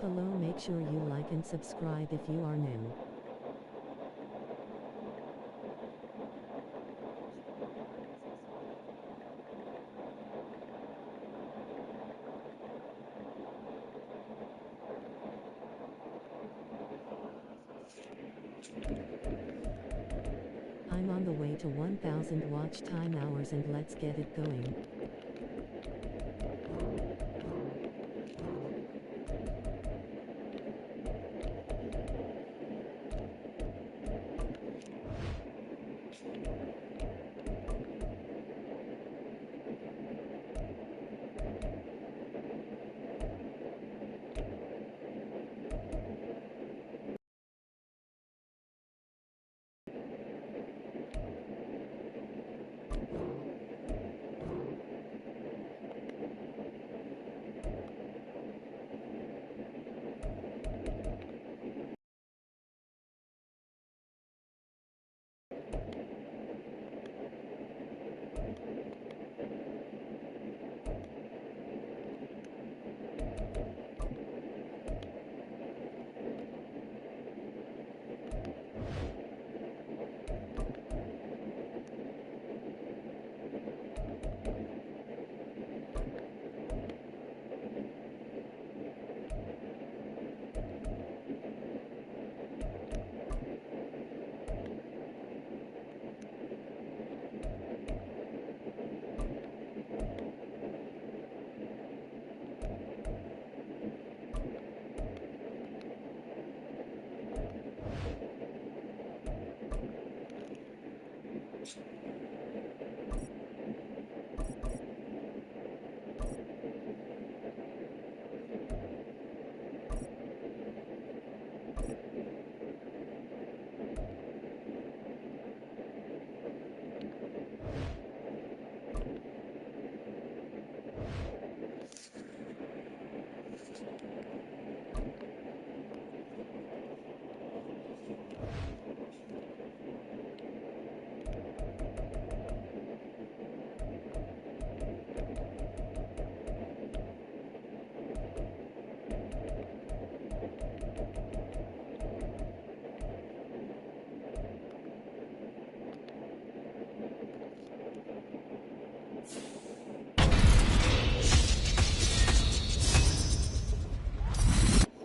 Hello, make sure you like and subscribe if you are new. I'm on the way to 1,000 watch time hours and let's get it going.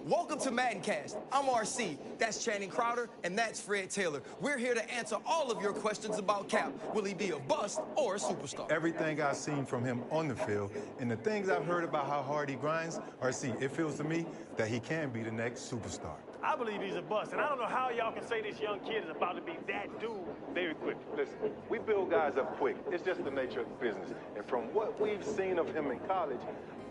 Welcome to Maddencast. I'm RC, that's Channing Crowder, and that's Fred Taylor. We're here to answer all of your questions about Cap. Will he be a bust or a superstar? Everything I've seen from him on the field and the things I've heard about how hard he grinds, RC, it feels to me that he can be the next superstar. I believe he's a bust, and I don't know how y'all can say this young kid is about to be that dude very quick. Listen, we build guys up quick. It's just the nature of the business. And from what we've seen of him in college,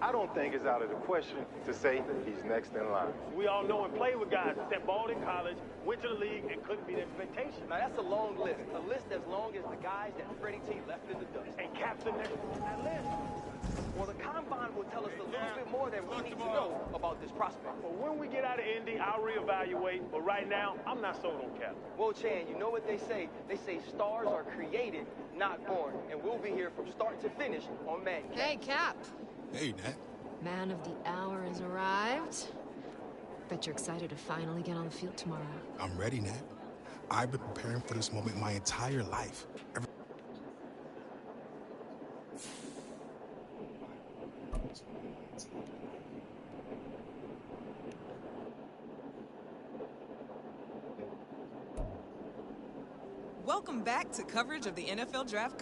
I don't think it's out of the question to say he's next in line. We all know and played with guys that balled in college, went to the league, and couldn't beat expectations. Now, that's a long list. A list as long as the guys that Freddie T left in the dust. And Cap's in that list. Well, the Combine will tell us a little bit more than we need to know about this prospect. But when we get out of Indy, I'll reevaluate. But right now, I'm not sold on Cap. Well, Chan, you know what they say? They say stars are created, not born. And we'll be here from start to finish on Madden. Hey, Cap. Hey, Nat. Man of the hour has arrived. Bet you're excited to finally get on the field tomorrow. I'm ready, Nat. I've been preparing for this moment my entire life. Welcome back to coverage of the NFL Draft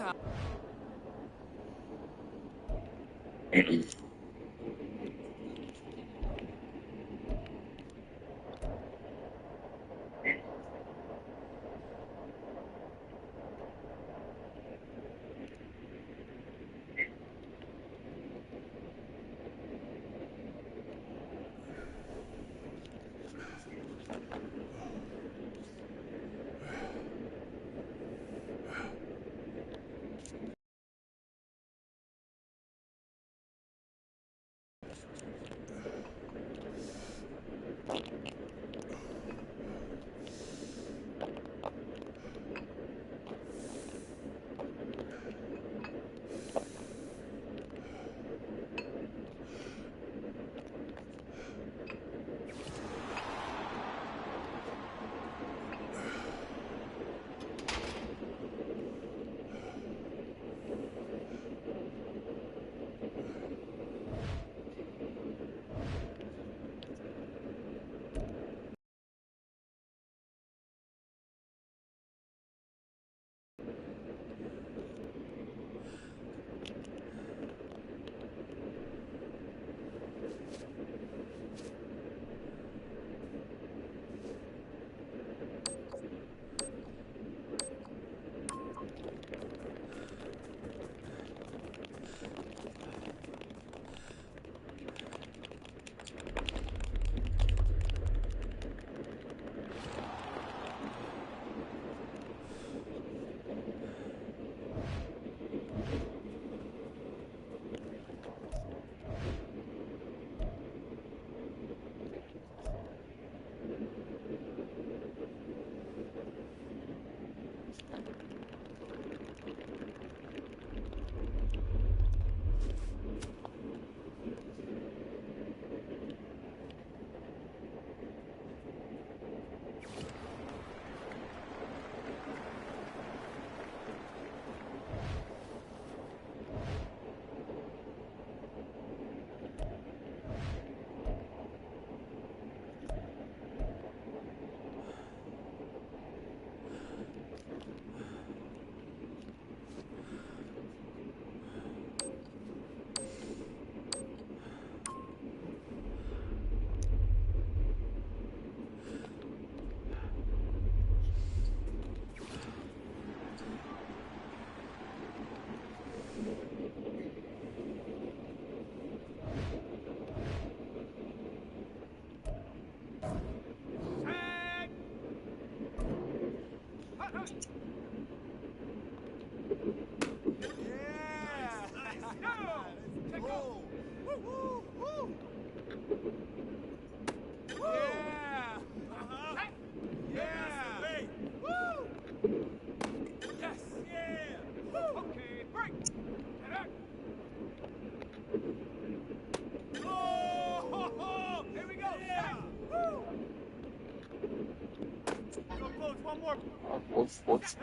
What's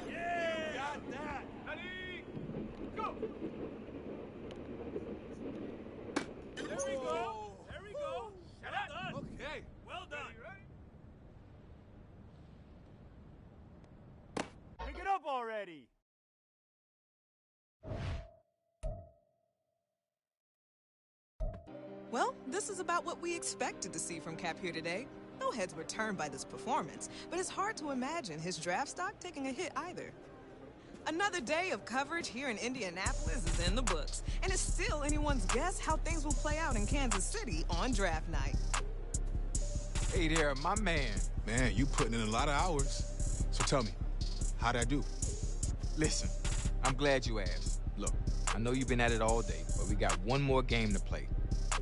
Yeah, got that. Ready, go. There we go. There we go. Well done. Okay. Well done. Pick it up already. Well, this is about what we expected to see from Cap here today. No heads were turned by this performance, but it's hard to imagine his draft stock taking a hit either. Another day of coverage here in Indianapolis is in the books, and it's still anyone's guess how things will play out in Kansas City on draft night. Hey there, my man. Man, you putting in a lot of hours. So tell me, how'd I do? Listen, I'm glad you asked. Look, I know you've been at it all day, but we got one more game to play.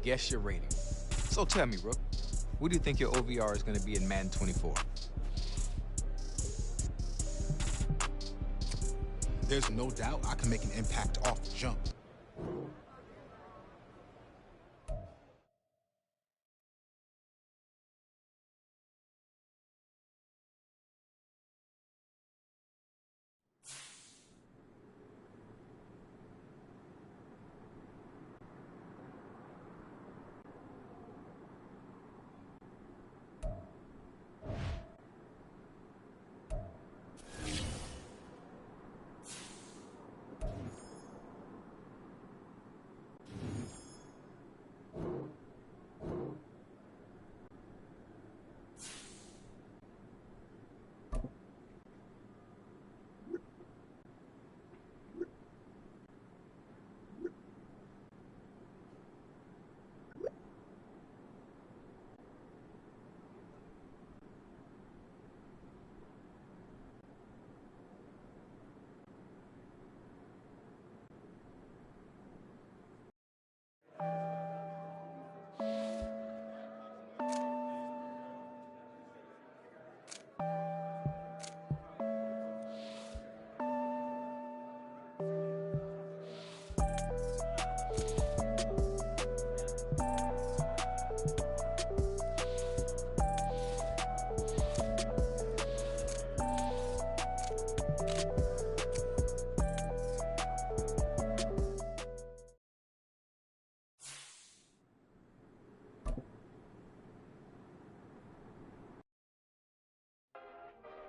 Guess your rating. So tell me, Rook, what do you think your OVR is going to be in Madden 24? There's no doubt I can make an impact off the jump.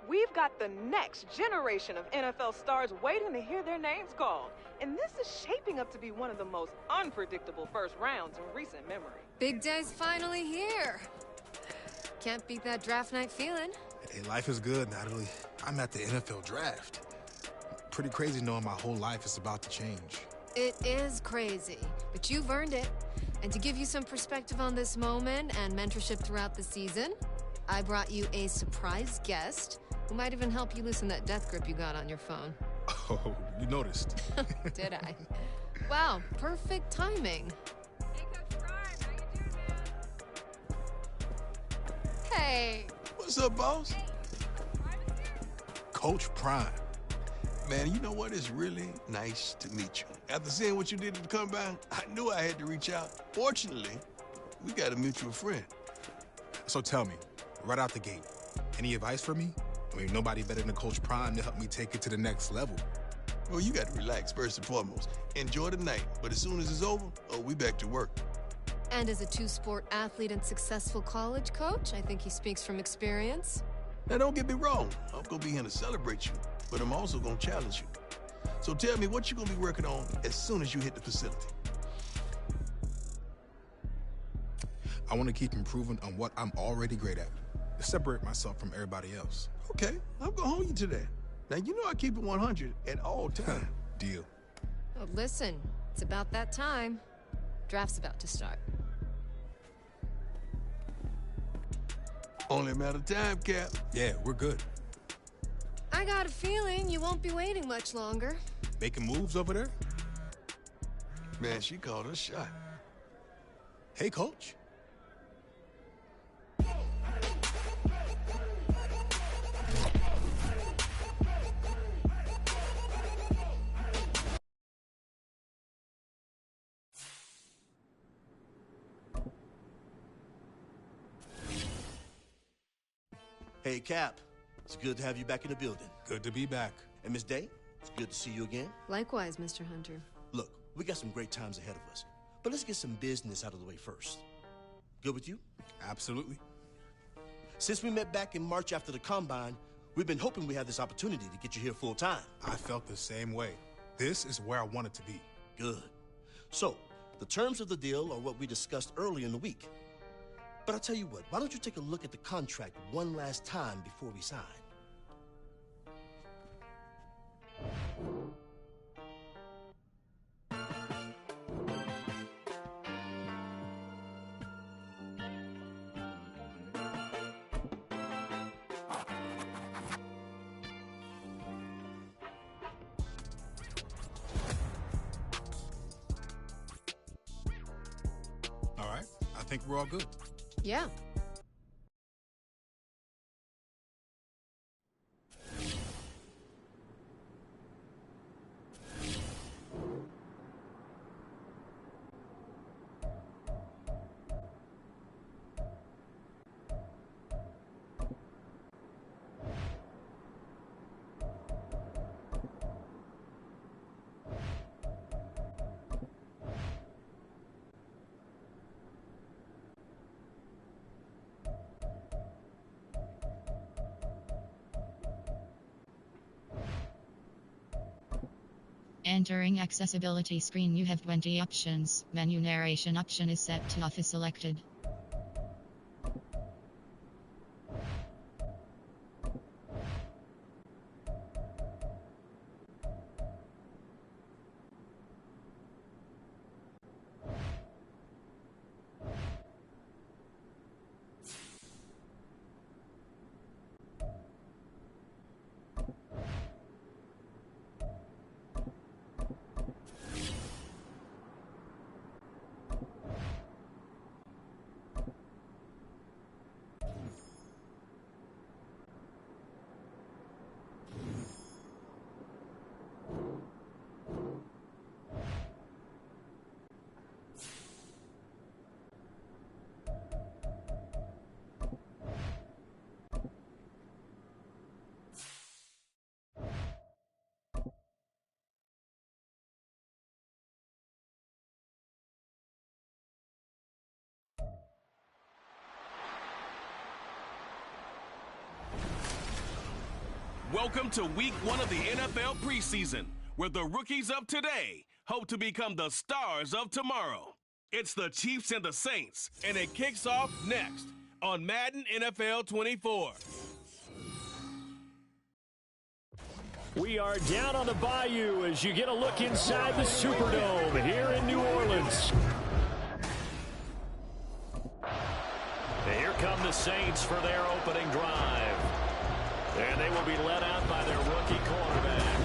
We've got the next generation of NFL stars waiting to hear their names called. And this is shaping up to be one of the most unpredictable first rounds in recent memory. Big day's finally here. Can't beat that draft night feeling. Hey, life is good, Natalie. I'm at the NFL draft. Pretty crazy knowing my whole life is about to change. It is crazy, but you've earned it. And to give you some perspective on this moment and mentorship throughout the season, I brought you a surprise guest who might even help you loosen that death grip you got on your phone. Oh, you noticed. Did I? Wow, perfect timing. Hey, Coach Prime, how you doing, man? Hey. What's up, boss? Hey, Prime is here. Coach Prime. Man, you know what? It's really nice to meet you. After seeing what you did at the combine, I knew I had to reach out. Fortunately, we got a mutual friend. So tell me, right out the gate, any advice for me? I mean, nobody better than Coach Prime to help me take it to the next level. Well, you got to relax first and foremost. Enjoy the night, but as soon as it's over, we back to work. And as a two-sport athlete and successful college coach, I think he speaks from experience. Now, don't get me wrong. I'm going to be here to celebrate you, but I'm also going to challenge you. So tell me what you're going to be working on as soon as you hit the facility. I want to keep improving on what I'm already great at, to separate myself from everybody else. Okay, I'm going to hold you to that. Now, you know I keep it 100 at all times. Deal. Oh, listen, it's about that time. Draft's about to start. Only a matter of time, Cap. Yeah, we're good. I got a feeling you won't be waiting much longer. Making moves over there? Man, she called a shot. Hey, Coach. Hey, Cap. It's good to have you back in the building. Good to be back. And Miss Day, it's good to see you again. Likewise, Mr. Hunter. Look, we got some great times ahead of us, but let's get some business out of the way first. Good with you? Absolutely. Since we met back in March after the Combine, we've been hoping we had this opportunity to get you here full time. I felt the same way. This is where I wanted to be. Good. So, the terms of the deal are what we discussed earlier in the week. But I'll tell you what, why don't you take a look at the contract one last time before we sign? All right, I think we're all good. Yeah. Entering accessibility screen, you have 20 options. Menu narration option is set to off is selected. Welcome to week 1 of the NFL preseason, where the rookies of today hope to become the stars of tomorrow. It's the Chiefs and the Saints, and it kicks off next on Madden NFL 24. We are down on the bayou as you get a look inside the Superdome here in New Orleans. And here come the Saints for their opening drive. And they will be led out by their rookie quarterback.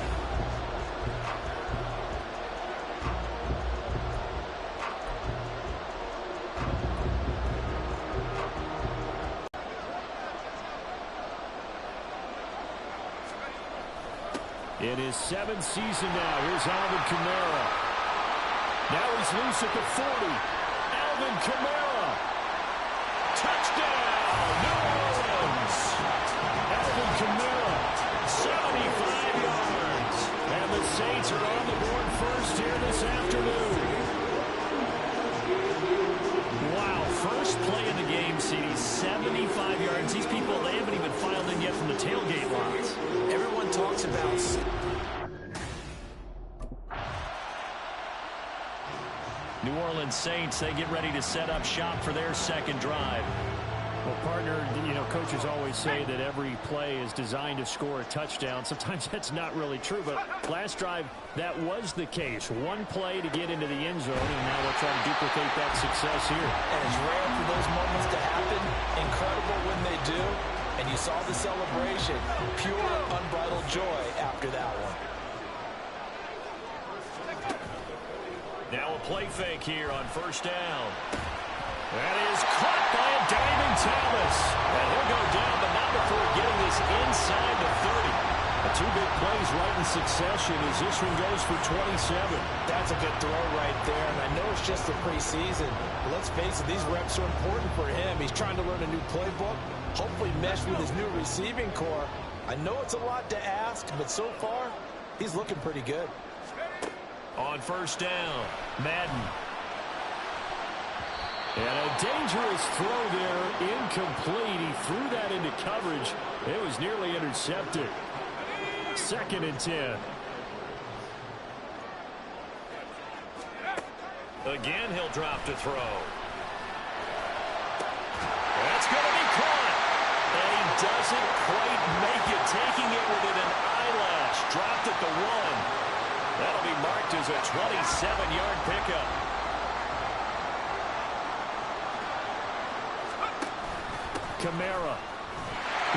In his 7th season now, here's Alvin Kamara. Now he's loose at the 40. Alvin Kamara. Touchdown, New Orleans. Alvin Kamara, 75 yards. And the Saints are on the board first here this afternoon. Wow, first play in the game, CD, 75 yards. These people, they haven't even filed in yet from the tailgate lots. Everyone talks about... New Orleans Saints, they get ready to set up shop for their second drive. Well, partner, you know, coaches always say that every play is designed to score a touchdown. Sometimes that's not really true, but last drive, that was the case. One play to get into the end zone, and now they'll try to duplicate that success here. And it's rare for those moments to happen. Incredible when they do. And you saw the celebration. Pure, unbridled joy after that one. Now a play fake here on first down. That is caught by a diving Thomas. And he'll go down, but not before getting this inside the 30. Two big plays right in succession as this one goes for 27. That's a good throw right there, and I know it's just the preseason, but let's face it, these reps are important for him. He's trying to learn a new playbook, hopefully mesh with his new receiving core. I know it's a lot to ask, but so far, he's looking pretty good. On first down, Madden. And a dangerous throw there, incomplete. He threw that into coverage. It was nearly intercepted. 2nd and 10. Again, he'll drop to throw. That's going to be caught. And he doesn't quite make it, taking it within an eyelash. Dropped at the 1. That'll be marked as a 27-yard pickup. Kamara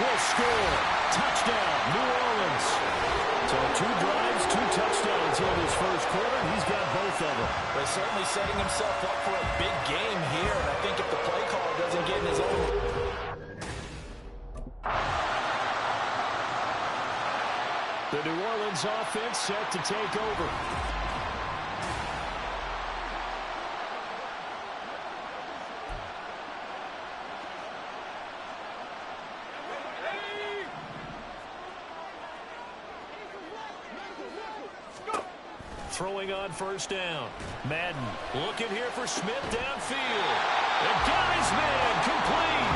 will score. Touchdown, New Orleans. So 2 drives, 2 touchdowns in his first quarter. He's got both of them. They're certainly setting himself up for a big game here. And I think if the play caller doesn't get in his own... The New Orleans offense set to take over. Throwing on first down. Madden looking here for Smith downfield. And got his man complete.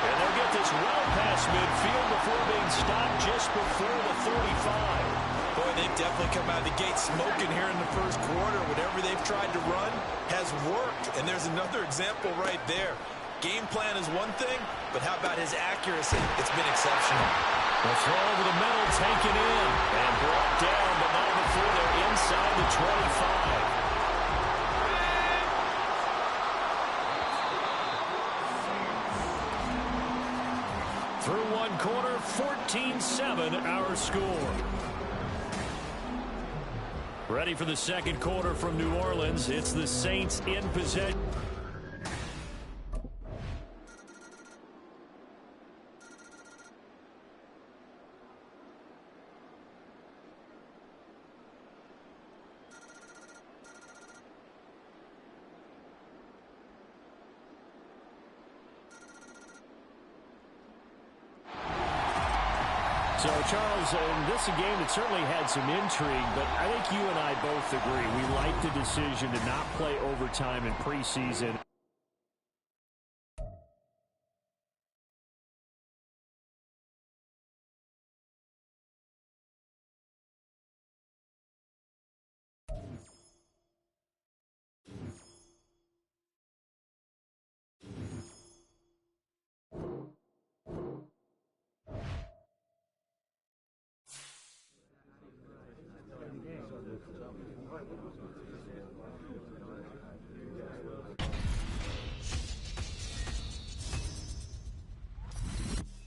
And they'll get this well past midfield before being stopped just before the 35. Boy, they've definitely come out of the gate smoking here in the first quarter. Whatever they've tried to run has worked. And there's another example right there. Game plan is one thing, but how about his accuracy? It's been exceptional. The throw over the middle, taken in, and brought down, but not before they're inside the 25. Through one quarter, 14-7 our score. Ready for the second quarter from New Orleans. It's the Saints in possession. So, Charles, this is a game that certainly had some intrigue, but I think you and I both agree. We like the decision to not play overtime in preseason.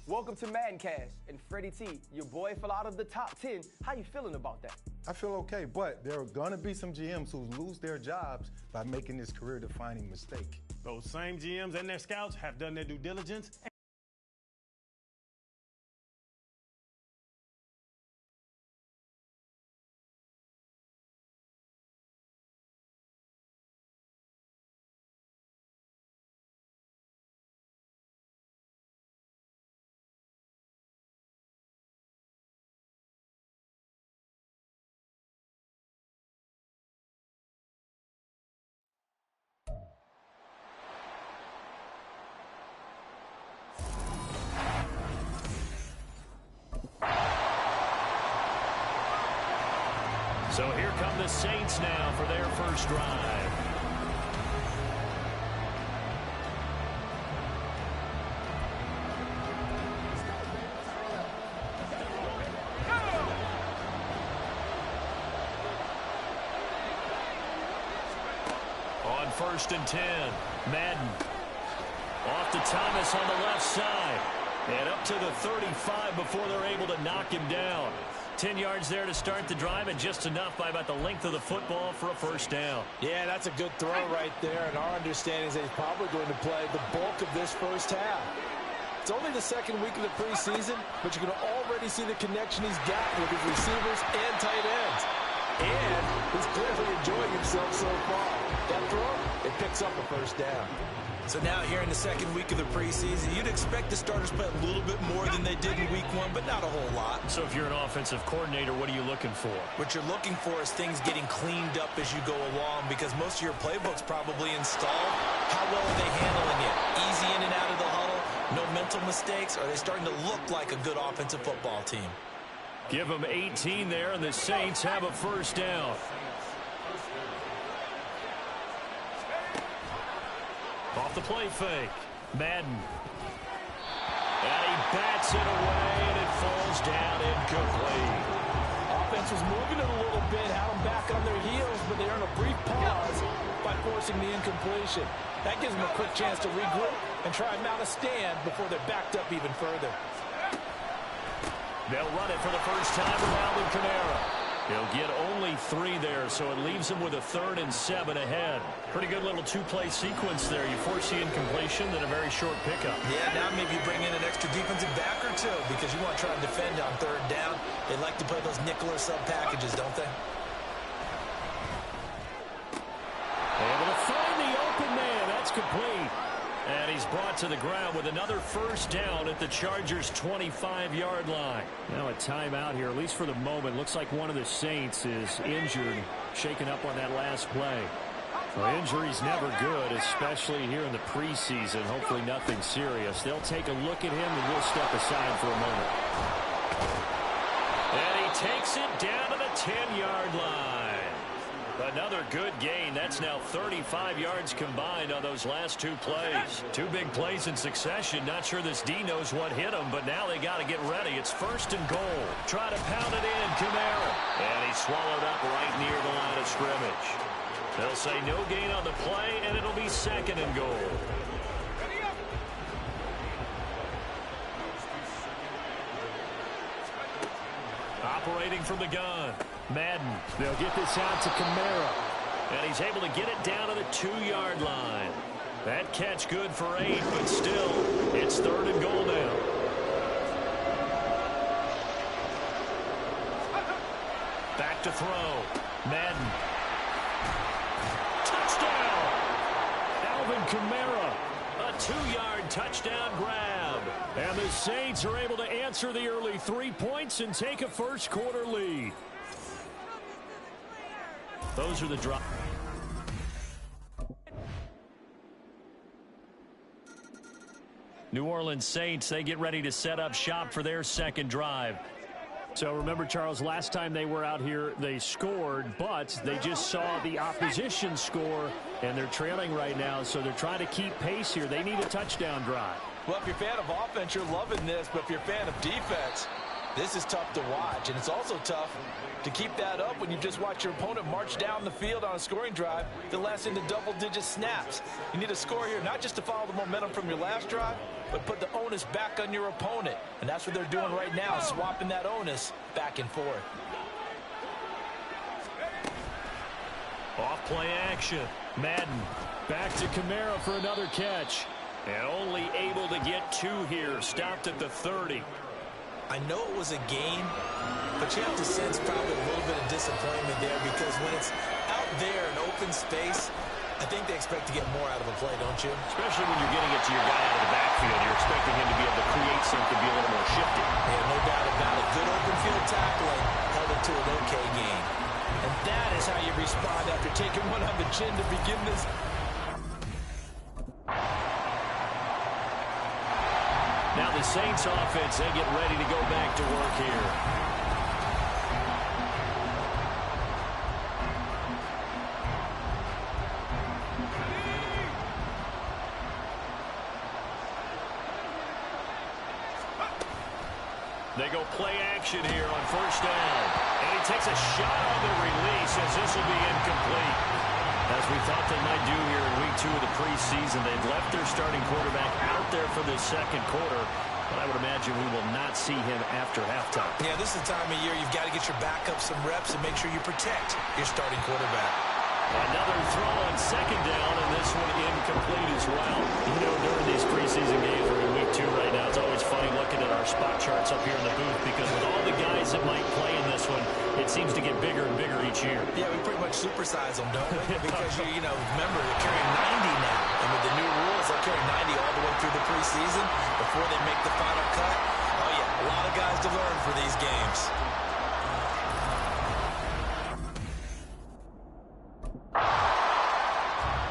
Welcome to Maddencast, and Freddie T, your boy fell out of the top 10. How you feeling about that? I feel okay, but there are going to be some GMs who lose their jobs by making this career-defining mistake. Those same GMs and their scouts have done their due diligence. So here come the Saints now for their first drive. On 1st and 10, Madden. Off to Thomas on the left side. And up to the 35 before they're able to knock him down. 10 yards there to start the drive, and just enough by about the length of the football for a first down. Yeah, that's a good throw right there, and our understanding is that he's probably going to play the bulk of this first half. It's only the second week of the preseason, but you can already see the connection he's got with his receivers and tight ends. And He's clearly enjoying himself so far. That throw, it picks up a first down. So now here in the second week of the preseason, you'd expect the starters play a little bit more than they did in week one, but not a whole lot. So if you're an offensive coordinator, what are you looking for? What you're looking for is things getting cleaned up as you go along, because most of your playbook's probably installed. How well are they handling it? Easy in and out of the huddle? No mental mistakes? Are they starting to look like a good offensive football team? Give them 18 there, and the Saints have a first down. Off the play fake. Madden. And he bats it away, and it falls down incomplete. Offense was moving it a little bit, had them back on their heels, but they earned a brief pause by forcing the incompletion. That gives them a quick chance to regroup and try and mount a stand before they're backed up even further. They'll run it for the first time with Alvin Kamara. He'll get only 3 there, so it leaves him with a 3rd and 7 ahead. Pretty good little 2-play sequence there. You force the incompletion, then a very short pickup. Yeah, now maybe you bring in an extra defensive back or two, because you want to try and defend on 3rd down. They like to play those nickel or sub packages, don't they? Able to find the open man. That's complete. And he's brought to the ground with another first down at the Chargers' 25-yard line. Now a timeout here, at least for the moment. Looks like one of the Saints is injured, shaken up on that last play. Well, injury's never good, especially here in the preseason. Hopefully nothing serious. They'll take a look at him, and we'll step aside for a moment. And he takes it down to the 10-yard line. Another good gain. That's now 35 yards combined on those last 2 plays. 2 big plays in succession. Not sure this D knows what hit him, but now they got to get ready. It's 1st and goal. Try to pound it in, Kamara. And he's swallowed up right near the line of scrimmage. They'll say no gain on the play, and it'll be 2nd and goal. Operating from the gun. Madden. They'll get this out to Kamara. And he's able to get it down to the 2-yard line. That catch good for 8, but still, it's 3rd and goal now. Back to throw. Madden. Touchdown! Alvin Kamara. A 2-yard touchdown grab. And the Saints are able to answer the early 3 points and take a first-quarter lead. Those are the drop. New Orleans Saints, they get ready to set up shop for their second drive. So remember, Charles, last time they were out here, they scored, but they just saw the opposition score, and they're trailing right now, so they're trying to keep pace here. They need a touchdown drive. Well, if you're a fan of offense, you're loving this, but if you're a fan of defense, this is tough to watch, and it's also tough to keep that up when you just watch your opponent march down the field on a scoring drive that lasts into double-digit snaps. You need a score here, not just to follow the momentum from your last drive, but put the onus back on your opponent. And that's what they're doing right now, swapping that onus back and forth. Off play action. Madden back to Kamara for another catch. And only able to get 2 here. Stopped at the 30. I know it was a gain, but you have to sense probably a little bit of disappointment there, because when it's out there in open space, I think they expect to get more out of a play, don't you? Especially when you're getting it to your guy out of the backfield. You're expecting him to be able to create something, be a little more shifty. Yeah, no doubt about it. Good open field tackling held it to an okay gain. And that is how you respond after taking one on the chin to begin this. Now the Saints offense, they get ready to go back to work here. They go play action here on 1st down. And he takes a shot on the release as this will be incomplete. As we thought they might do here in week 2 of the preseason, they've left their starting quarterback out there for this second quarter. But I would imagine we will not see him after halftime. Yeah, this is the time of year you've got to get your backup some reps and make sure you protect your starting quarterback. Another throw on second down, and this one incomplete as well. You know, during these preseason games, we're in week 2 right now, it's always funny looking at our spot charts up here in the booth because with all the guys that might play in this one, it seems to get bigger and bigger each year. Yeah, we pretty much supersize them, don't we? Because, you know, remember, they're carrying 90 now. And with the new rules, they'll carry 90 all the way through the preseason before they make the final cut. Oh, yeah, a lot of guys to learn for these games.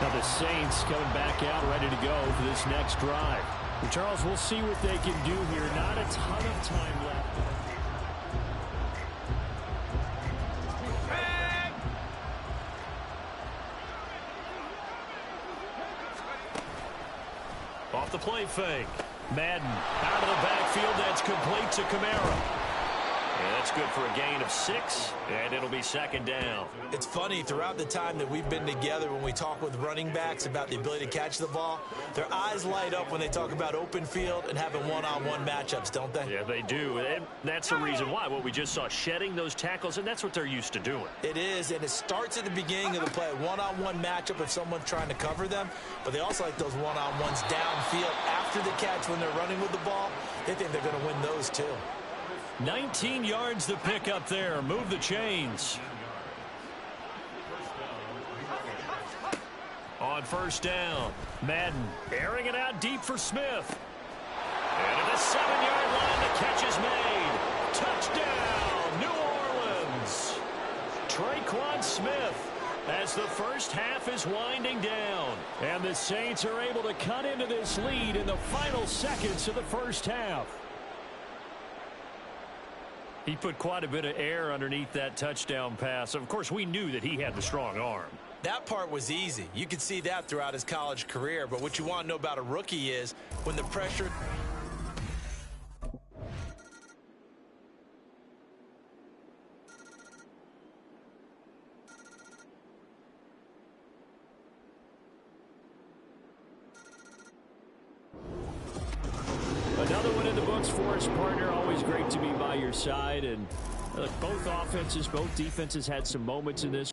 Now the Saints coming back out ready to go for this next drive. And Charles, we'll see what they can do here. Not a ton of time left. Off the play fake. Madden out of the backfield. That's complete to Kamara. And that's good for a gain of 6, and it'll be second down. It's funny, throughout the time that we've been together, when we talk with running backs about the ability to catch the ball, their eyes light up when they talk about open field and having one-on-one matchups, don't they? Yeah, they do, and that's the reason why. What we just saw, shedding those tackles, and that's what they're used to doing. It is, and it starts at the beginning of the play, one-on-one matchup if someone's trying to cover them, but they also like those one-on-ones downfield after the catch when they're running with the ball. They think they're going to win those, too. 19 yards to pick up there. Move the chains. On first down, Madden airing it out deep for Smith. And at the 7-yard line, the catch is made. Touchdown, New Orleans. Traquan Smith as the first half is winding down. And the Saints are able to cut into this lead in the final seconds of the first half. He put quite a bit of air underneath that touchdown pass. Of course, we knew that he had the strong arm. That part was easy. You could see that throughout his college career. But what you want to know about a rookie is when the pressure... Another one in the books for us, partner. Always great to be by your side. And both offenses, both defenses had some moments in this.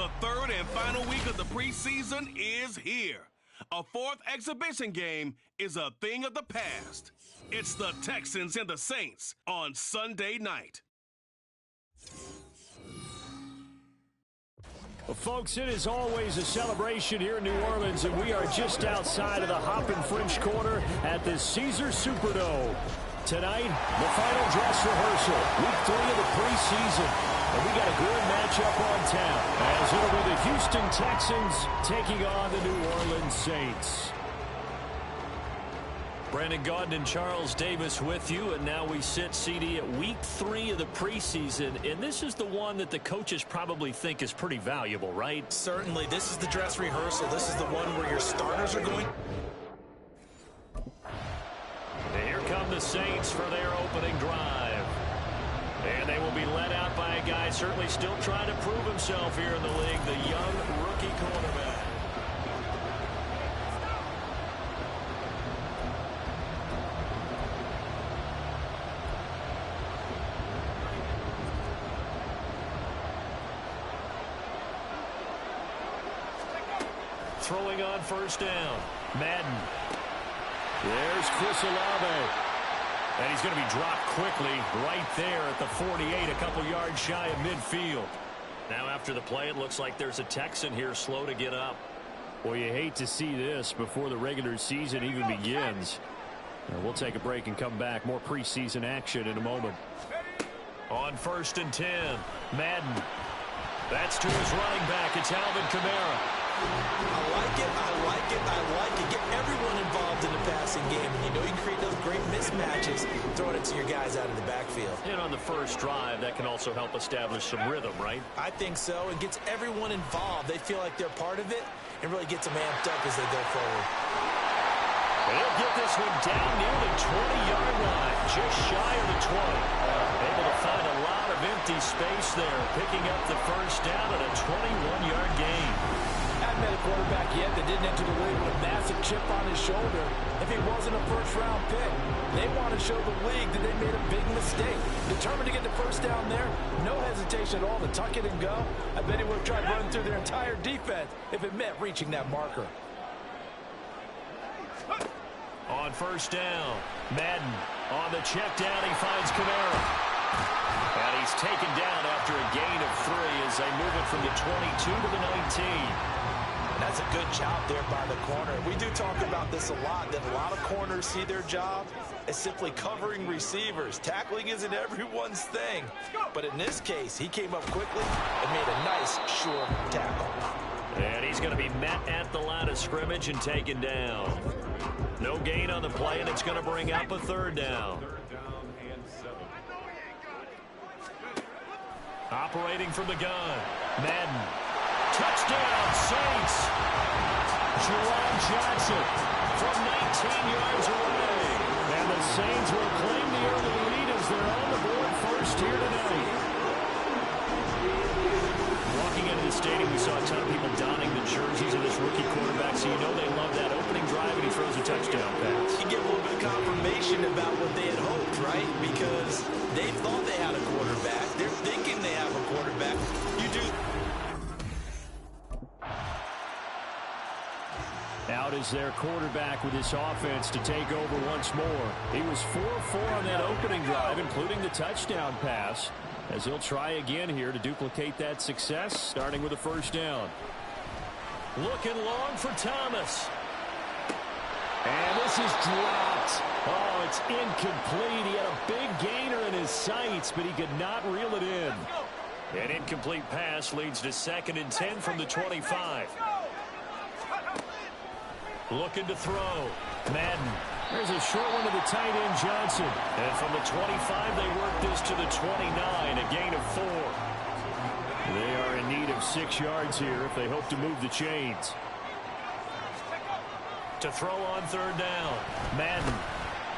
The third and final week of the preseason is here. A fourth exhibition game is a thing of the past. It's the Texans and the Saints on Sunday night. Well, folks, it is always a celebration here in New Orleans, and we are just outside of the Hoppin' French Quarter at the Caesars Superdome. Tonight, the final dress rehearsal, week 3 of the preseason. And we got a good matchup on tap, as it'll be the Houston Texans taking on the New Orleans Saints. Brandon Gaudin and Charles Davis with you, and now we sit, CD, at week 3 of the preseason, and this is the one that the coaches probably think is pretty valuable, right? Certainly. This is the dress rehearsal. This is the one where your starters are going. And here come the Saints for their opening drive. And they will be led out by a guy certainly still trying to prove himself here in the league, the young rookie quarterback. Throwing on first down, Madden. There's Chris Olave. And he's going to be dropped quickly right there at the 48, a couple yards shy of midfield. Now after the play, it looks like there's a Texan here slow to get up. Well, you hate to see this before the regular season even begins. We'll take a break and come back. More preseason action in a moment. On first and 10, Madden. That's to his running back. It's Alvin Kamara. I like it, I like it, I like it. Get everyone involved in the passing game. And you know you can create those great mismatches throwing it to your guys out of the backfield. And on the first drive, that can also help establish some rhythm, right? I think so. It gets everyone involved. They feel like they're part of it and really gets them amped up as they go forward. They'll get this one down near the 20-yard line, just shy of the 20. Able to find a lot of empty space there, picking up the first down at a 21-yard gain. Hadn't met a quarterback yet that didn't enter the league with a massive chip on his shoulder. If he wasn't a first-round pick, they want to show the league that they made a big mistake. Determined to get the first down there, no hesitation at all to tuck it and go. I bet he would have tried running through their entire defense if it meant reaching that marker. On first down, Madden on the check down, he finds Kamara. And he's taken down after a gain of 3 as they move it from the 22 to the 19. That's a good job there by the corner. We do talk about this a lot, that a lot of corners see their job as simply covering receivers. Tackling isn't everyone's thing. But in this case, he came up quickly and made a nice, sure tackle. And he's going to be met at the line of scrimmage and taken down. No gain on the play, and it's going to bring up a third down. Operating from the gun, Madden. Touchdown, Saints. Jerome Johnson from 19 yards away. And the Saints will claim the early lead as they're on the board first here tonight. Walking into the stadium, we saw a ton of people donning the jerseys of this rookie quarterback, so you know they love that opening drive, and he throws a touchdown pass. You get a little bit of confirmation about what they had hoped, right? Because they thought they had a quarterback. They're thinking they have a quarterback. You do. Out is their quarterback with this offense to take over once more. He was 4-4 on that opening drive, including the touchdown pass, as he'll try again here to duplicate that success, starting with a first down. Looking long for Thomas. And this is dropped. Oh, it's incomplete. He had a big gainer in his sights, but he could not reel it in. An incomplete pass leads to 2nd and 10 from the 25. Looking to throw. Madden. There's a short one to the tight end, Johnson. And from the 25, they work this to the 29, a gain of 4. They are in need of 6 yards here if they hope to move the chains. To throw on third down. Madden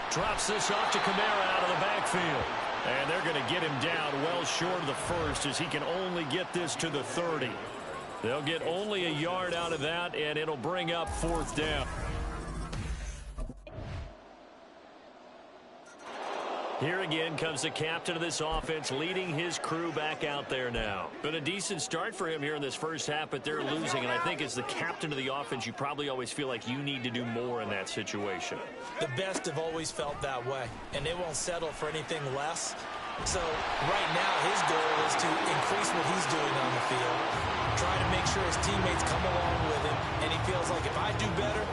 drops this off to Kamara out of the backfield. And they're going to get him down well short of the first as he can only get this to the 30. They'll get only a yard out of that, and it'll bring up 4th down. Here again comes the captain of this offense, leading his crew back out there now. Been a decent start for him here in this first half, but they're losing. And I think as the captain of the offense, you probably always feel like you need to do more in that situation. The best have always felt that way, and they won't settle for anything less. So right now, his goal is to increase what he's doing on the field, try to make sure his teammates come along with him, and he feels like if I do better,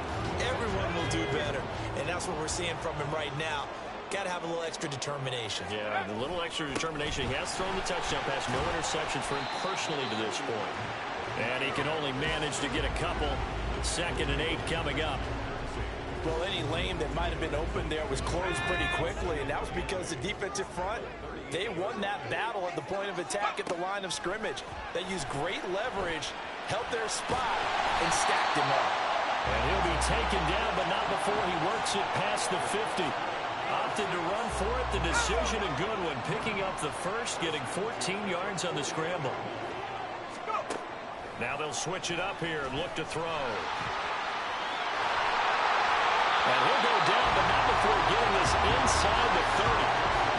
everyone will do better. And that's what we're seeing from him right now. Got to have a little extra determination. Yeah, a little extra determination. He has thrown the touchdown pass. No interceptions for him personally to this point. And he can only manage to get a couple. 2nd and 8 coming up. Well, any lane that might have been open there was closed pretty quickly, and that was because the defensive front, they won that battle at the point of attack at the line of scrimmage. They used great leverage, held their spot, and stacked him up. And he'll be taken down, but not before he works it past the 50. Opted to run for it. The decision, a good one. Picking up the first, getting 14 yards on the scramble. Now they'll switch it up here and look to throw. And he'll go down, but not before getting this inside the 30.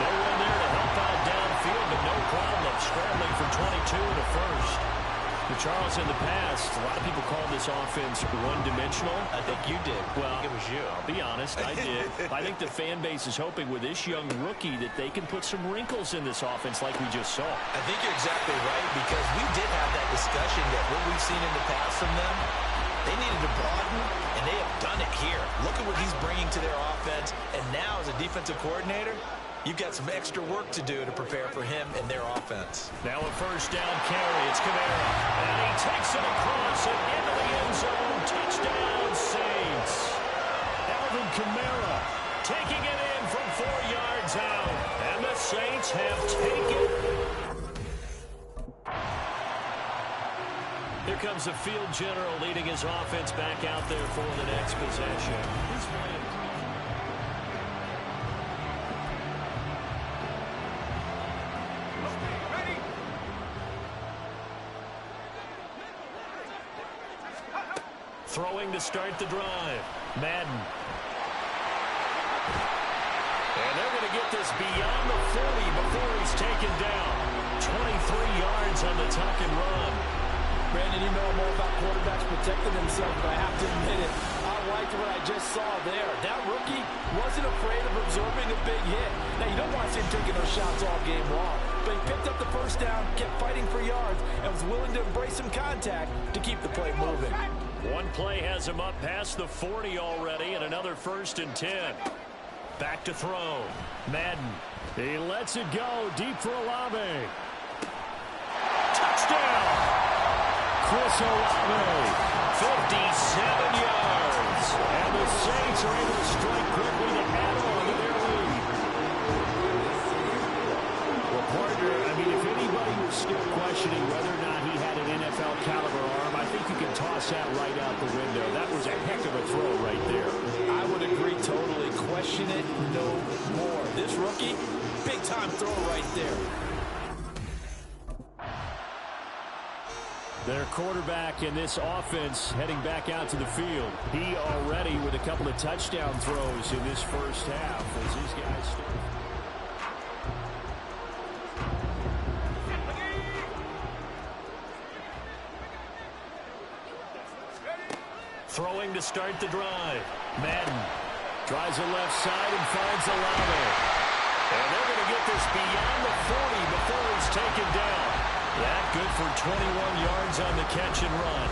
No one there to help out downfield, but no problem scrambling for 22 to first. Charles, in the past, a lot of people called this offense one-dimensional. I think you did. Well, I think it was you. I'll be honest, I did. I think the fan base is hoping with this young rookie that they can put some wrinkles in this offense like we just saw. I think you're exactly right, because we did have that discussion that what we've seen in the past from them, they needed to broaden, and they have done it here. Look at what he's bringing to their offense, and now as a defensive coordinator, you've got some extra work to do to prepare for him and their offense. Now a first down carry. It's Kamara. And he takes it across and into the end zone. Touchdown, Saints. Alvin Kamara taking it in from 4 yards out. And the Saints have taken. Here comes the field general leading his offense back out there for the next possession. He's playing. Throwing to start the drive. Madden. And they're going to get this beyond the 40 before he's taken down. 23 yards on the tuck and run. Brandon, you know more about quarterbacks protecting themselves, but I have to admit it. I liked what I just saw there. That rookie wasn't afraid of absorbing a big hit. Now, you don't want to see him taking those shots all game long, but he picked up the first down, kept fighting for yards, and was willing to embrace some contact to keep the play moving. One play has him up past the 40 already, and another 1st and 10. Back to throw. Madden. He lets it go deep for Olave. Touchdown! Chris Olave, 57 yards. And the Saints are able to strike quickly to add on to their lead. Well, partner, I mean, if anybody was still questioning whether or not he had an NFL caliber arm, I think you can toss that right out the window. That was a heck of a throw right there. I would agree totally. Question it no more. This rookie, big-time throw right there. Their quarterback in this offense heading back out to the field. He already with a couple of touchdown throws in this first half as these guys start. Throwing to start the drive. Madden tries the left side and finds Olave. And they're going to get this beyond the 40 before he's taken down. That good for 21 yards on the catch and run.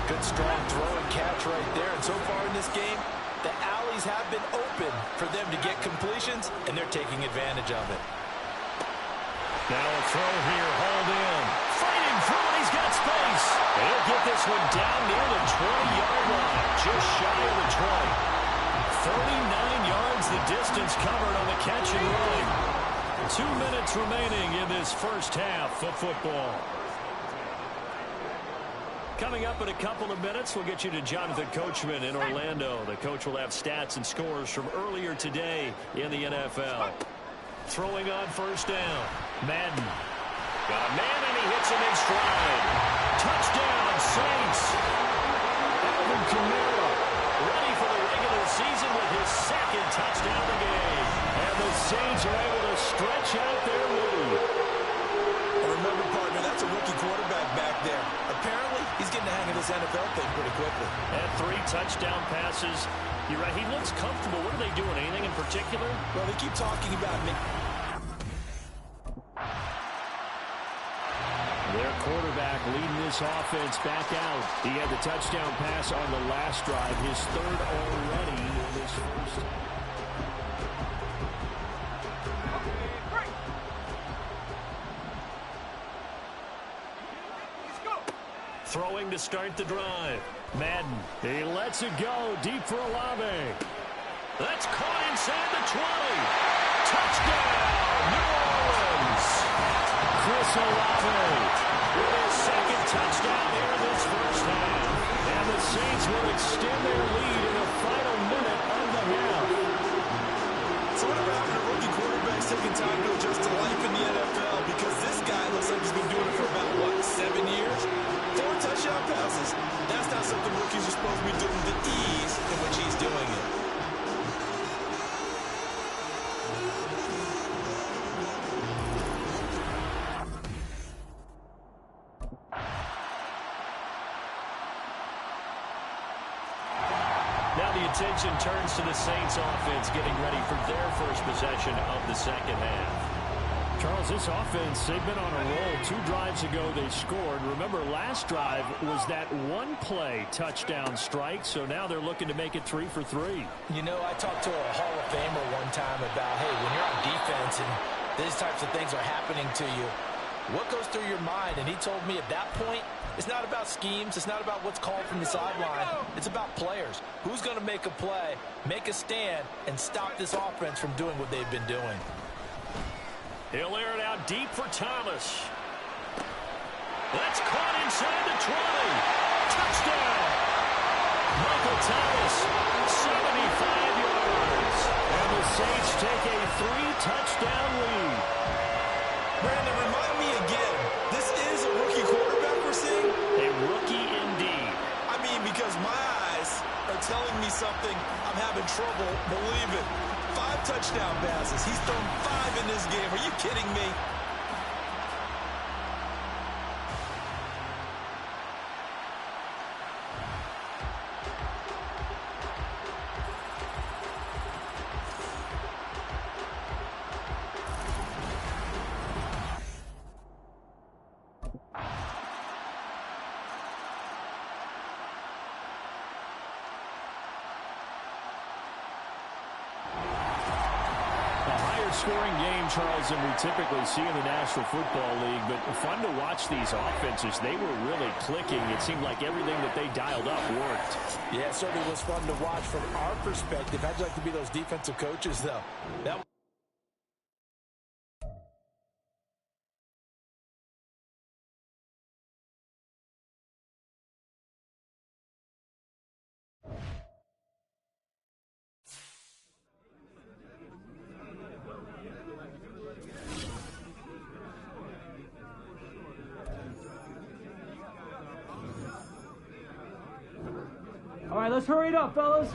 Good strong throw and catch right there. And so far in this game, the alleys have been open for them to get completions, and they're taking advantage of it. Now a throw here, hauled in. Fighting through it, he's got space. And he'll get this one down near the 20-yard line, just shy of the 20. 39 yards the distance covered on the catch and run. 2 minutes remaining in this first half of football. Coming up in a couple of minutes, we'll get you to Jonathan Coachman in Orlando. The coach will have stats and scores from earlier today in the NFL. Throwing on first down. Madden. Got a man and he hits him in stride. Touchdown, Saints. Alvin Kamara ready for the regular season with his second touchdown of the game. And the Saints are able to thing pretty quickly. And 3 touchdown passes. You're right, he looks comfortable. What are they doing? Anything in particular? Well, they keep talking about me. Their quarterback leading this offense back out. He had the touchdown pass on the last drive, his 3rd already in this first. Throwing to start the drive. Madden, he lets it go deep for Olave. That's caught inside the 20. Touchdown, New Orleans. Chris Olave with his 2nd touchdown here in this first half. And the Saints will extend their lead in the final minute of the half. So whatever happened to rookie quarterbacks taking time to adjust to life in the NFL? Because this guy looks like he's been doing it for about, what, 7 years? 4 touchdown passes? That's not something rookies are supposed to be doing with the ease in which he's doing it. Now the attention turns to the Saints offense getting ready for their first possession of the second half. Charles, this offense, they've been on a roll. 2 drives ago they scored. Remember, last drive was that 1-play touchdown strike, so now they're looking to make it 3 for 3. You know, I talked to a Hall of Famer one time about, hey, when you're on defense and these types of things are happening to you, what goes through your mind? And he told me at that point, it's not about schemes. It's not about what's called from the sideline. It's about players. Who's going to make a play, make a stand, and stop this offense from doing what they've been doing? He'll air it out deep for Thomas. That's caught inside the 20. Touchdown! Michael Thomas, 75 yards. And the Saints take a 3-touchdown lead. Brandon, remind me again, this is a rookie quarterback we're seeing? A rookie indeed. I mean, because my eyes are telling me something I'm having trouble believing. 5 touchdown passes. He's thrown 5 in this game. Are you kidding me? Scoring game, Charles, than we typically see in the National Football League, but fun to watch these offenses. They were really clicking. It seemed like everything that they dialed up worked. Yeah, it certainly was fun to watch from our perspective. How'd you like to be those defensive coaches, though? That All right, let's hurry it up, fellas.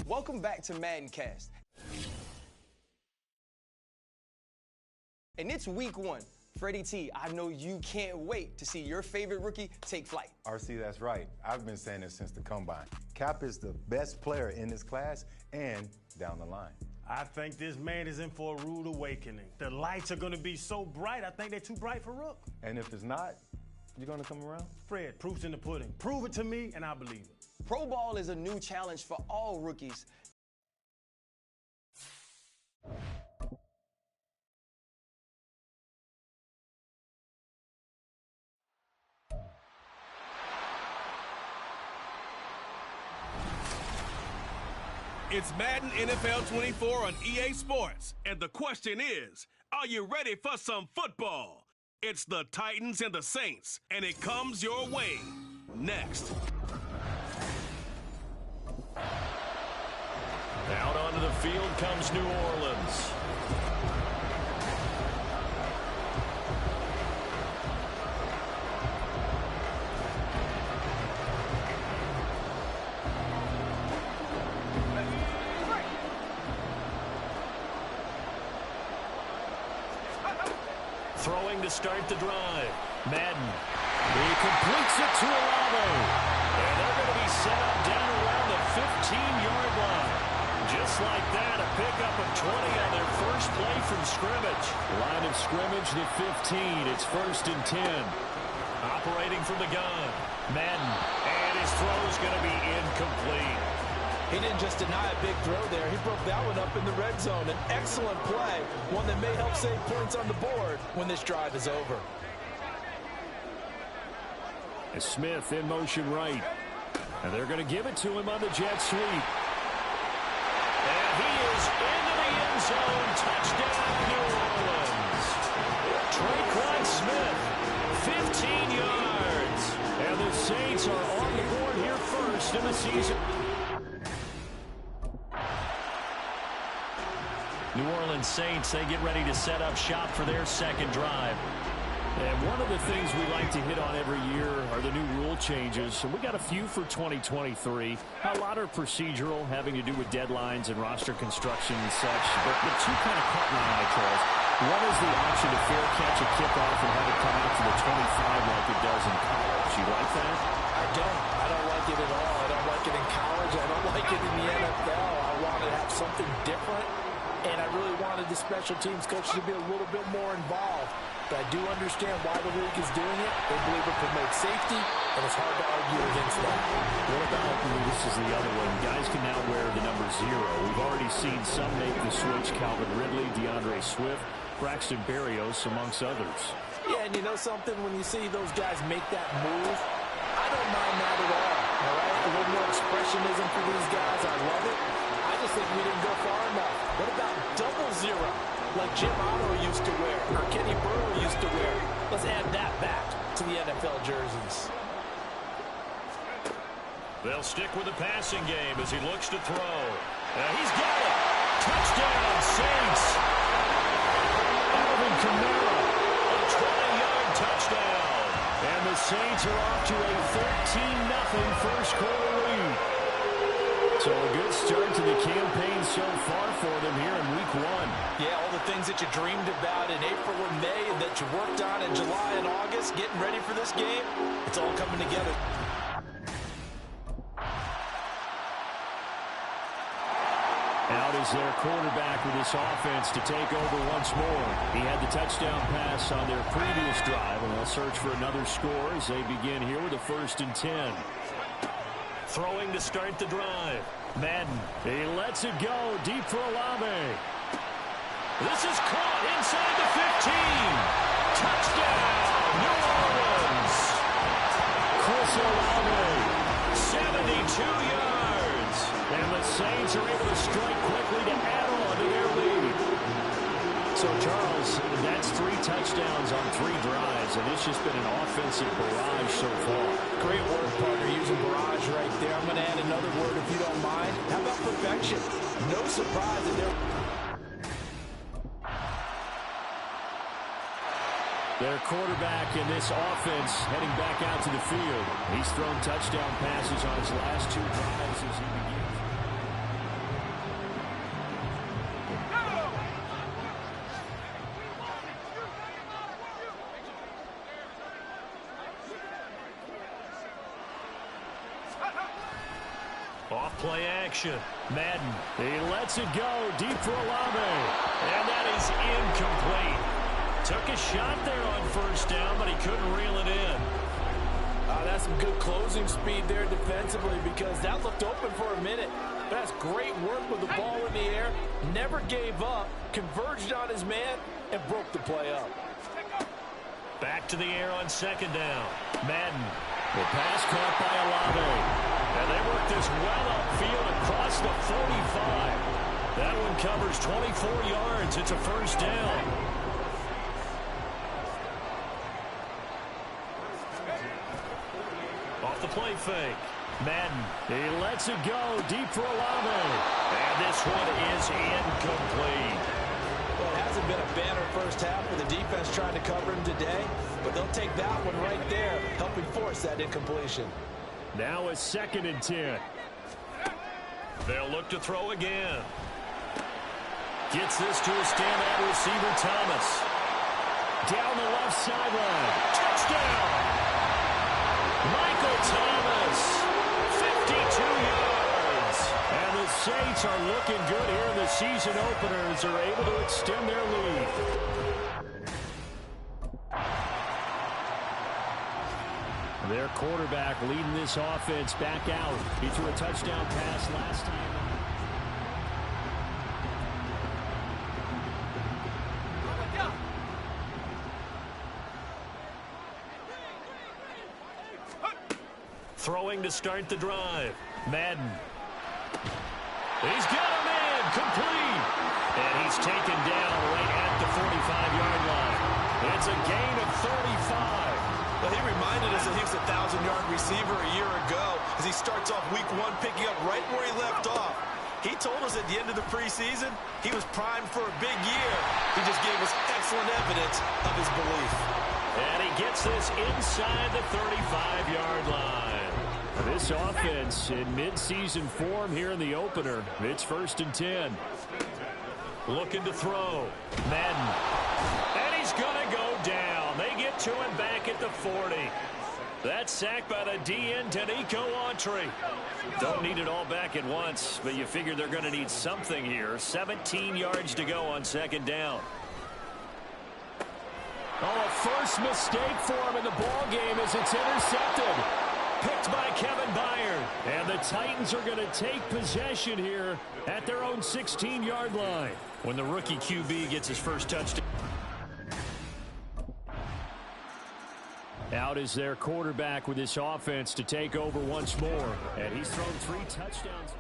Welcome back to Madden Cast. And it's week 1. Freddie T, I know you can't wait to see your favorite rookie take flight. RC, that's right. I've been saying this since the combine. Cap is the best player in this class and down the line. I think this man is in for a rude awakening. The lights are going to be so bright, I think they're too bright for Rook. And if it's not, you're going to come around? Fred, proof's in the pudding. Prove it to me, and I believe it. Pro Ball is a new challenge for all rookies It's Madden NFL 24 on EA Sports, and the question is, are you ready for some football? It's the Titans and the Saints, and it comes your way next. Out onto the field comes New Orleans. Throwing to start the drive. Madden. He completes it to Olave. And they're going to be set up down around the 15-yard line. Just like that, a pickup of 20 on their first play from scrimmage. Line of scrimmage, the 15. It's 1st and 10. Operating from the gun. Madden. And his throw is going to be incomplete. He didn't just deny a big throw there. He broke that one up in the red zone. An excellent play, one that may help save points on the board when this drive is over. And Smith in motion right. And they're going to give it to him on the jet sweep. And he is into the end zone. Touchdown, New Orleans. Traquan Smith, 15 yards. And the Saints are on the board here first in the season. New Orleans Saints, they get ready to set up shop for their second drive. And one of the things we like to hit on every year are the new rule changes. And we got a few for 2023. A lot are procedural, having to do with deadlines and roster construction and such. But the two kind of caught my eye, Charles. One is the option to fair catch a kickoff and have it come out to the 25 like it does in college. You like that? I don't like it at all. I don't like it in college. I don't like it in the NFL. I want to have something different. And I really wanted the special teams coaches to be a little bit more involved. But I do understand why the league is doing it. They believe it promotes safety, and it's hard to argue against that. What about, this is the other one, guys can now wear the number 0. We've already seen some make the switch, Calvin Ridley, DeAndre Swift, Braxton Berrios, amongst others. Yeah, and you know something? When you see those guys make that move, I don't mind that at all right? A little more expressionism for these guys. I love it. I just think we didn't go far enough. What about double 0? Like Jim Otto used to wear, or Kenny Burrow used to wear. Let's add that back to the NFL jerseys. They'll stick with the passing game as he looks to throw. He's got it. Touchdown, Saints. Alvin Kamara, a 20-yard touchdown. And the Saints are off to a 13-0 first quarter lead. So a good start to the campaign so far for them here in week 1. Yeah, all the things that you dreamed about in April and May and that you worked on in July and August, getting ready for this game, it's all coming together. Out is their quarterback with this offense to take over once more. He had the touchdown pass on their previous drive, and they'll search for another score as they begin here with a 1st and 10. Throwing to start the drive. Madden, he lets it go deep for Olave. This is caught inside the 15. Touchdown, New Orleans. Chris Olave, 72 yards. And the Saints are able to strike quickly to add on to their lead. So, Charles, that's 3 touchdowns on 3 drives, and it's just been an offensive barrage so far. Great work, partner, using barrage right there. I'm going to add another word if you don't mind. How about perfection? No surprise that they're... Their quarterback in this offense heading back out to the field. He's thrown touchdown passes on his last 2 drives as he begins. Off-play action. Madden, he lets it go deep for Olave. And that is incomplete. Took a shot there on 1st down, but he couldn't reel it in. That's some good closing speed there defensively because that looked open for a minute. But that's great work with the ball in the air, never gave up, converged on his man, and broke the play up. Back to the air on second down. Madden. The pass caught by Olave. And they work this well upfield across the 45. That one covers 24 yards. It's a first down. Off the play fake. Madden. He lets it go deep for Olave. And this one is incomplete. Well, it hasn't been a banner first half with the defense trying to cover him today, but they'll take that one right there, helping force that incompletion. Now a 2nd and 10. They'll look to throw again. Gets this to a standout receiver, Thomas. Down the left sideline. Touchdown! Michael Thomas, 52 yards. And the Saints are looking good here in the season openers. Are able to extend their lead. Their quarterback leading this offense back out. He threw a touchdown pass last time. Throwing to start the drive. Madden. He's got him in. Complete. And he's taken down right at the 45-yard line. It's a gain of 35. Well, he reminded us that he was a 1,000-yard receiver a year ago as he starts off week 1 picking up right where he left off. He told us at the end of the preseason he was primed for a big year. He just gave us excellent evidence of his belief. And he gets this inside the 35-yard line. This offense in mid-season form here in the opener. It's 1st and 10. Looking to throw. Madden. And he's going to go down. They get to him back at the 40. That's sacked by the DN, Danico Autry. Don't need it all back at once, but you figure they're going to need something here. 17 yards to go on 2nd down. Oh, a first mistake for him in the ball game as it's intercepted. Picked by Kevin Byard. And the Titans are going to take possession here at their own 16-yard line when the rookie QB gets his first touchdown. Out is their quarterback with this offense to take over once more. And he's thrown 3 touchdowns.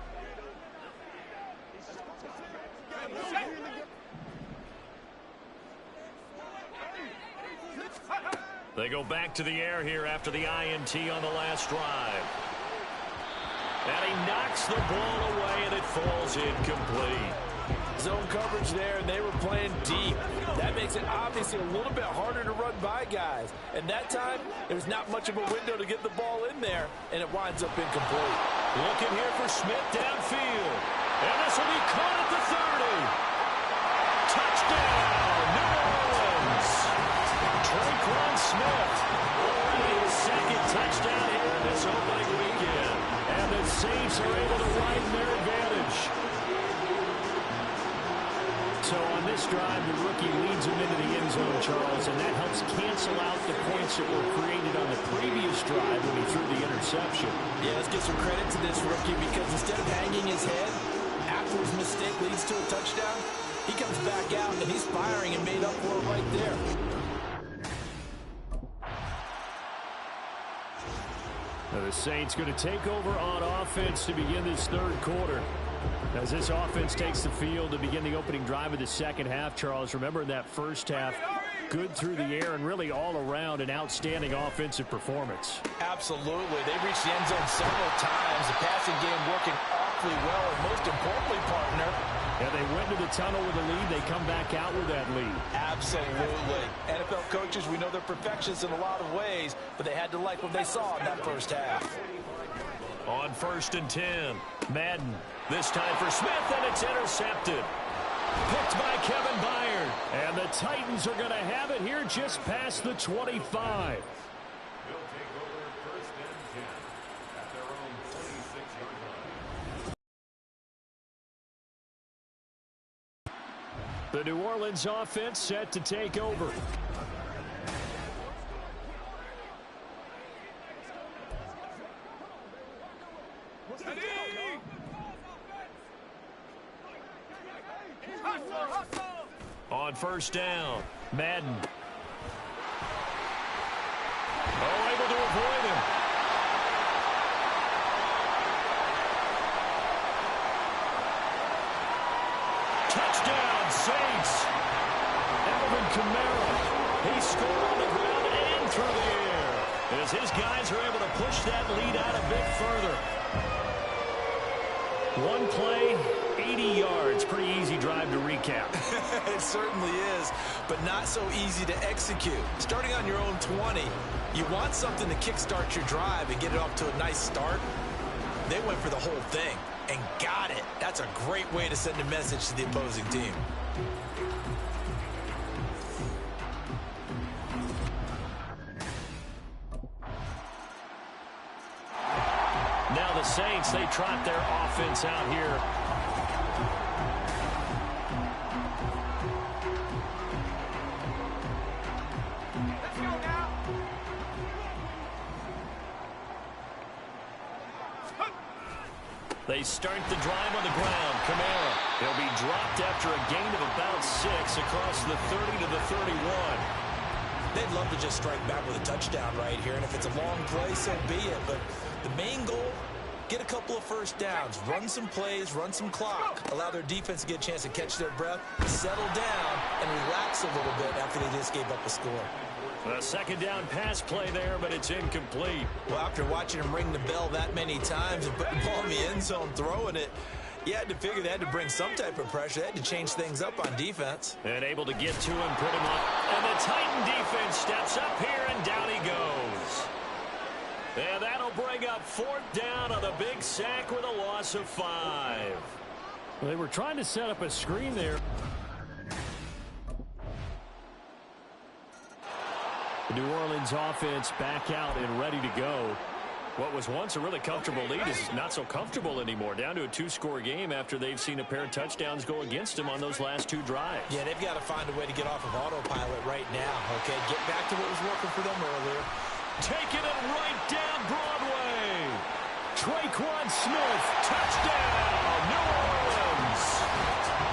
They go back to the air here after the INT on the last drive. And he knocks the ball away, and it falls incomplete. Zone coverage there, and they were playing deep. That makes it obviously a little bit harder to run by guys. And that time, there's not much of a window to get the ball in there, and it winds up incomplete. Looking here for Smith downfield. And this will be caught at the 30. Touchdown, New Orleans. Traquan Smith. Already his 2nd touchdown here in this opening weekend. And the Saints are able to widen their advantage. So on this drive, the rookie leads him into the end zone, Charles, and that helps cancel out the points that were created on the previous drive when he threw the interception. Yeah, let's give some credit to this rookie because instead of hanging his head after his mistake leads to a touchdown, he comes back out and he's firing and made up for it right there. Now the Saints going to take over on offense to begin this 3rd quarter. As this offense takes the field to begin the opening drive of the 2nd half, Charles, remember in that first half, good through the air and really all around an outstanding offensive performance. Absolutely. They reached the end zone several times. The passing game working awfully well, and most importantly, partner, yeah, they went to the tunnel with a lead. They come back out with that lead. Absolutely. NFL coaches, we know they're perfectionists in a lot of ways, but they had to like what they saw in that first half. On 1st and 10, Madden. This time for Smith, and it's intercepted. Picked by Kevin Byard. And the Titans are going to have it here just past the 25. The New Orleans offense set to take over. first down. Madden. Oh, able to avoid him. Touchdown, Saints. Alvin Kamara. He scored on the ground and through the air, as his guys are able to push that lead out a bit further. One play, 80 yards. Pretty easy drive to recap. It certainly is, but not so easy to execute. Starting on your own 20, you want something to kickstart your drive and get it off to a nice start. They went for the whole thing and got it. That's a great way to send a message to the opposing team. Now the Saints, they trot their offense out here. Let's go now. They start the drive on the ground. Kamara, he'll be dropped after a gain of about 6 across the 30 to the 31. They'd love to just strike back with a touchdown right here, and if it's a long play, so be it. But the main goal, get a couple of first downs, run some plays, run some clock, allow their defense to get a chance to catch their breath, settle down, and relax a little bit after they just gave up a score. A second down pass play there, but it's incomplete. Well, after watching him ring the bell that many times and putting the ball in the end zone, throwing it, you had to figure they had to bring some type of pressure. They had to change things up on defense. And able to get to him, put him up. And the Titan defense steps up here, and down he goes. And that'll bring up 4th down on a big sack with a loss of 5. They were trying to set up a screen there. The New Orleans offense back out and ready to go. What was once a really comfortable lead is not so comfortable anymore. Down to a 2-score game after they've seen a pair of touchdowns go against them on those last 2 drives. Yeah, they've got to find a way to get off of autopilot right now, okay? Get back to what was working for them earlier. Taking it right down Broadway. Traquan Smith, touchdown, New Orleans.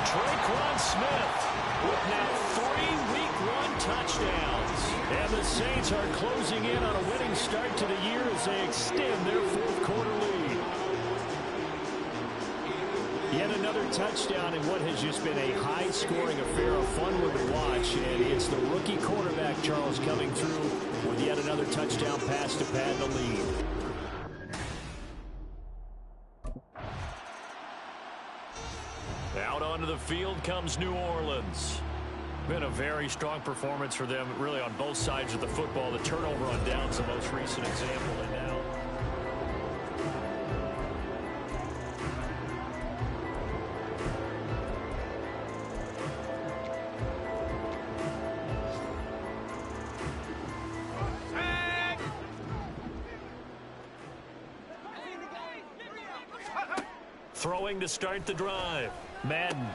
Traquan Smith with now 3 Week 1 touchdowns. And the Saints are closing in on a winning start to the year as they extend their 4th quarter lead. Yet another touchdown in what has just been a high-scoring affair, a fun one to watch. And it's the rookie quarterback, Charles, coming through with yet another touchdown pass to pad the lead. Out onto the field comes New Orleans. Been a very strong performance for them, really, on both sides of the football. The turnover on downs, the most recent example, and now throwing to start the drive. Madden.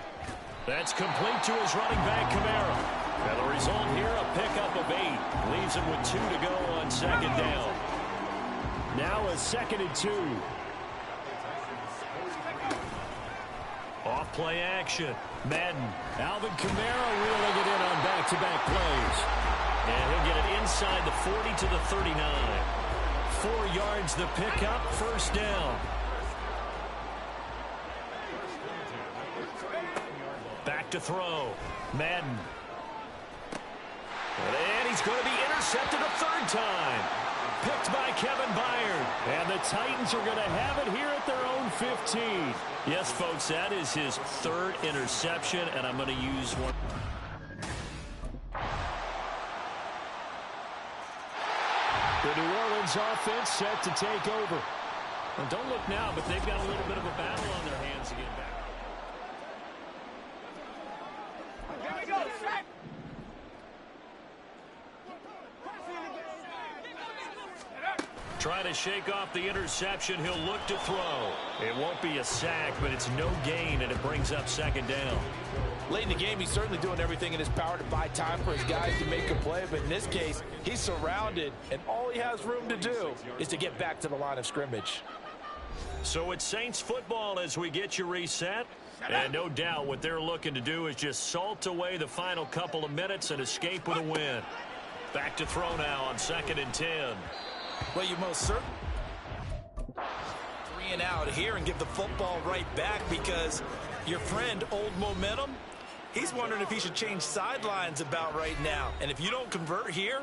That's complete to his running back, Kamara. And the result here, a pickup of 8. Leaves him with 2 to go on 2nd down. Now a 2nd and 2. Off play action. Madden. Alvin Kamara reeling it in on back-to-back plays. And he'll get it inside the 40 to the 39. 4 yards the pickup, 1st down. Back to throw. Madden. And he's going to be intercepted a 3rd time. Picked by Kevin Byard. And the Titans are going to have it here at their own 15. Yes, folks, that is his 3rd interception, and I'm going to use one. The New Orleans offense set to take over. Well, don't look now, but they've got a little bit of a battle on their hands again back. Trying to shake off the interception. He'll look to throw. It won't be a sack, but it's no gain, and it brings up 2nd down. Late in the game, he's certainly doing everything in his power to buy time for his guys to make a play, but in this case, he's surrounded, and all he has room to do is to get back to the line of scrimmage. So it's Saints football as we get you reset. And no doubt what they're looking to do is just salt away the final couple of minutes and escape with a win. Back to throw now on 2nd and 10. Well, you most certainly 3 and out here and give the football right back because your friend, Old Momentum, he's wondering if he should change sidelines about right now. And if you don't convert here,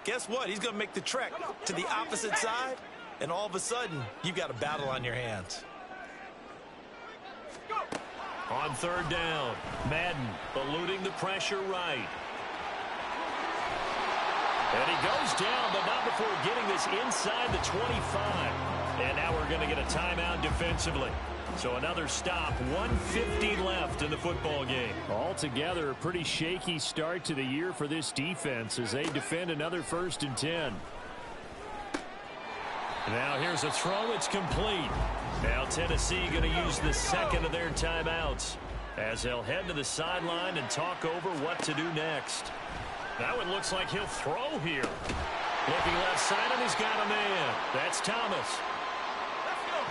guess what? He's going to make the trek to the opposite side, and all of a sudden, you've got a battle on your hands. On 3rd down, Madden eluding the pressure right. And he goes down, but not before getting this inside the 25. And now we're going to get a timeout defensively. So another stop, 1:50 left in the football game. Altogether, a pretty shaky start to the year for this defense as they defend another 1st and 10. Now here's a throw. It's complete. Now Tennessee going to use the second of their timeouts as they'll head to the sideline and talk over what to do next. Now it looks like he'll throw here. Looking left side, and he's got a man. That's Thomas.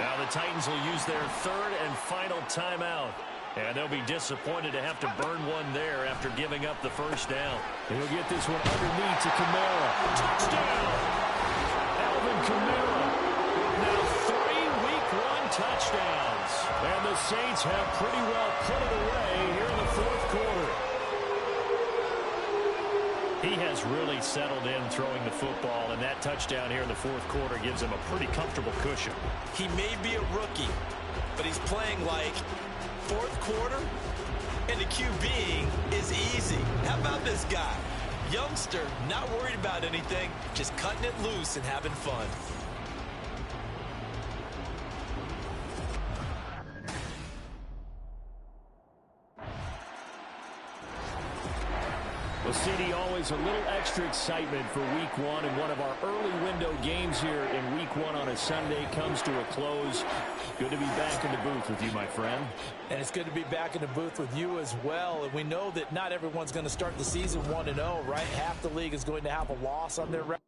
Now the Titans will use their 3rd and final timeout. And they'll be disappointed to have to burn one there after giving up the 1st down. He'll get this one underneath to Kamara. Touchdown! Alvin Kamara with now 3 Week 1 touchdowns. And the Saints have pretty well put it away here in the 4th quarter. He has really settled in throwing the football, and that touchdown here in the 4th quarter gives him a pretty comfortable cushion. He may be a rookie, but he's playing like 4th quarter, and the QBing is easy. How about this guy? Youngster, not worried about anything, just cutting it loose and having fun. Well, CD, always a little extra excitement for Week 1, and one of our early window games here in Week 1 on a Sunday comes to a close. Good to be back in the booth with you, my friend. And it's good to be back in the booth with you as well. And we know that not everyone's going to start the season 1-0, right? Half the league is going to have a loss on their record.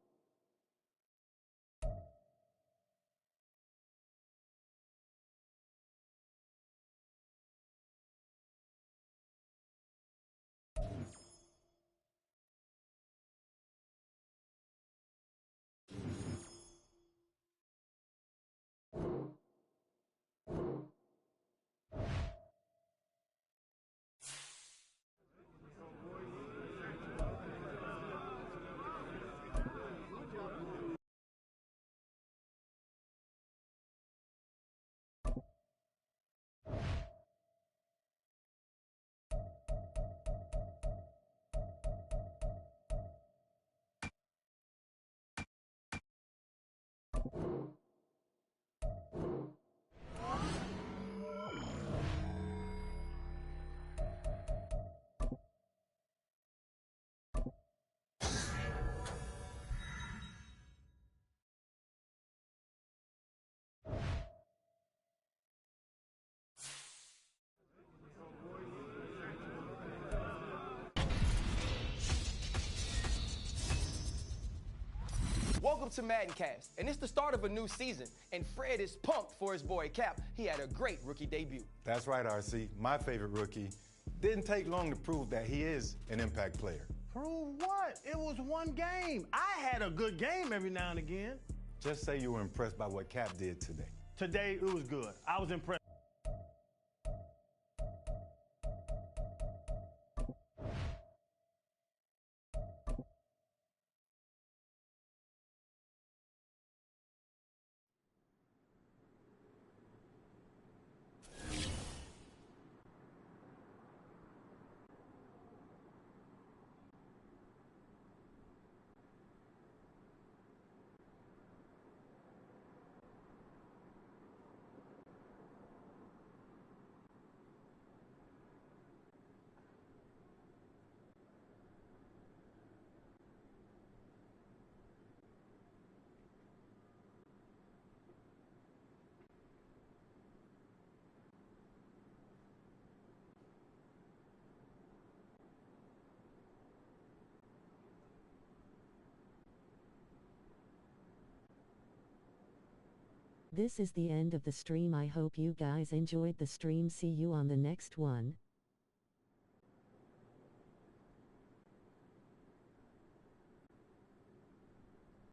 Welcome to Madden Cast, and it's the start of a new season, and Fred is pumped for his boy Cap. He had a great rookie debut. That's right, RC. My favorite rookie. Didn't take long to prove that he is an impact player. Prove what? It was one game. I had a good game every now and again. Just say you were impressed by what Cap did today. Today, it was good. I was impressed. This is the end of the stream. I hope you guys enjoyed the stream. See you on the next one.